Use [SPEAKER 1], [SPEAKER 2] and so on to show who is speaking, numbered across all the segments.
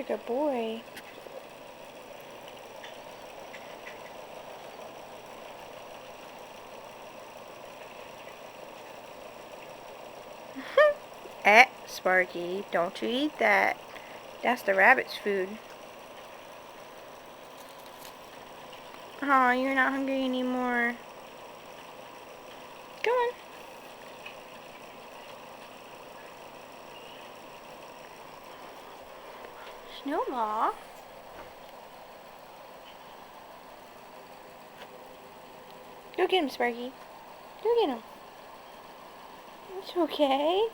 [SPEAKER 1] a good boy. Sparky, don't you eat that. That's the rabbit's food. Oh, you're not hungry anymore. Come on. Snowball. Go get him, Sparky. Go get him. It's okay.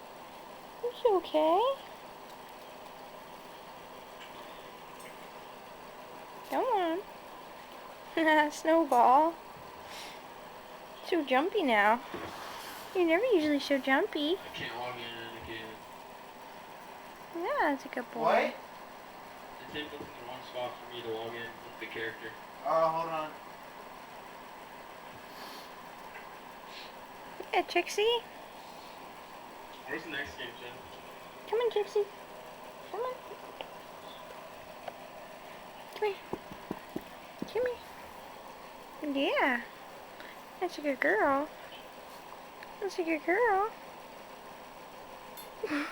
[SPEAKER 1] It's okay. Come on. Snowball. So jumpy now. You're never usually so jumpy.
[SPEAKER 2] I can't log in again.
[SPEAKER 1] Yeah, that's a good boy.
[SPEAKER 3] What?
[SPEAKER 2] It takes up in the wrong spot for me to log in with the character.
[SPEAKER 3] Oh, hold on.
[SPEAKER 1] Yeah, Trixie.
[SPEAKER 2] Where's the next game, Jen?
[SPEAKER 1] Come on, Trixie. Come on. Come here. Come here. Yeah. That's a good girl. That's a good girl.
[SPEAKER 2] What if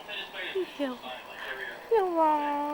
[SPEAKER 2] I just played a
[SPEAKER 1] Feel
[SPEAKER 2] sign like every other?
[SPEAKER 1] so long.